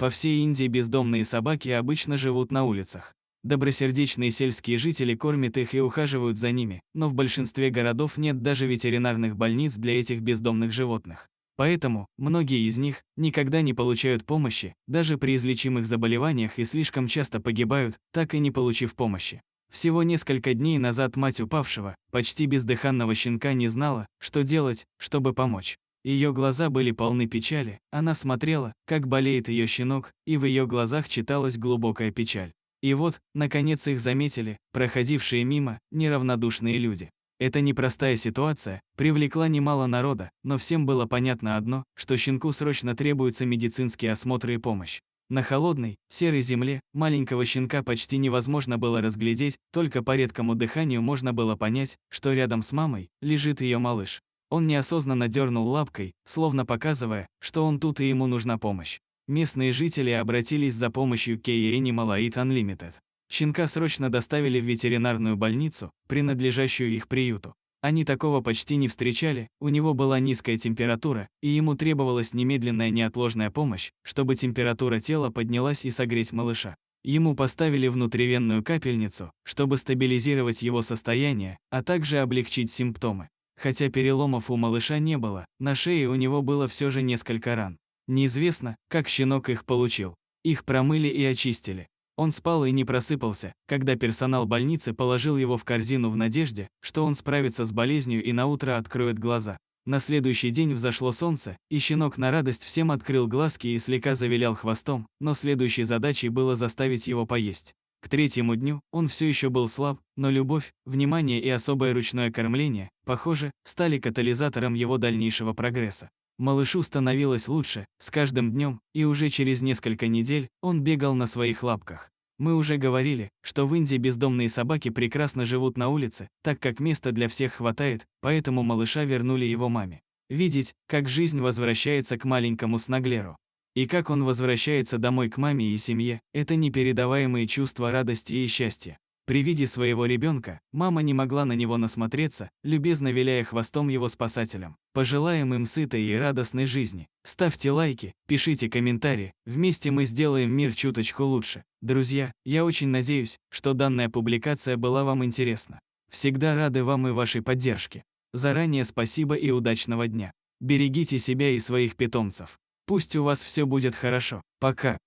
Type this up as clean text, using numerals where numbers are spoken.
По всей Индии бездомные собаки обычно живут на улицах. Добросердечные сельские жители кормят их и ухаживают за ними, но в большинстве городов нет даже ветеринарных больниц для этих бездомных животных. Поэтому многие из них никогда не получают помощи, даже при излечимых заболеваниях, и слишком часто погибают, так и не получив помощи. Всего несколько дней назад мать упавшего, почти бездыханного щенка не знала, что делать, чтобы помочь. Ее глаза были полны печали, она смотрела, как болеет ее щенок, и в ее глазах читалась глубокая печаль. И вот, наконец, их заметили, проходившие мимо, неравнодушные люди. Эта непростая ситуация привлекла немало народа, но всем было понятно одно, что щенку срочно требуются медицинские осмотры и помощь. На холодной, серой земле маленького щенка почти невозможно было разглядеть, только по редкому дыханию можно было понять, что рядом с мамой лежит ее малыш. Он неосознанно дернул лапкой, словно показывая, что он тут и ему нужна помощь. Местные жители обратились за помощью к Animal Aid Unlimited. Щенка срочно доставили в ветеринарную больницу, принадлежащую их приюту. Они такого почти не встречали, у него была низкая температура, и ему требовалась немедленная неотложная помощь, чтобы температура тела поднялась и согреть малыша. Ему поставили внутривенную капельницу, чтобы стабилизировать его состояние, а также облегчить симптомы. Хотя переломов у малыша не было, на шее у него было все же несколько ран. Неизвестно, как щенок их получил. Их промыли и очистили. Он спал и не просыпался, когда персонал больницы положил его в корзину в надежде, что он справится с болезнью и наутро откроет глаза. На следующий день взошло солнце, и щенок на радость всем открыл глазки и слегка завилял хвостом, но следующей задачей было заставить его поесть. К третьему дню он все еще был слаб, но любовь, внимание и особое ручное кормление, похоже, стали катализатором его дальнейшего прогресса. Малышу становилось лучше с каждым днем, и уже через несколько недель он бегал на своих лапках. Мы уже говорили, что в Индии бездомные собаки прекрасно живут на улице, так как места для всех хватает, поэтому малыша вернули его маме. Видеть, как жизнь возвращается к маленькому Снаглеру. И как он возвращается домой к маме и семье, это непередаваемые чувства радости и счастья. При виде своего ребенка, мама не могла на него насмотреться, любезно виляя хвостом его спасателям. Пожелаем им сытой и радостной жизни. Ставьте лайки, пишите комментарии, вместе мы сделаем мир чуточку лучше. Друзья, я очень надеюсь, что данная публикация была вам интересна. Всегда рады вам и вашей поддержке. Заранее спасибо и удачного дня. Берегите себя и своих питомцев. Пусть у вас все будет хорошо. Пока.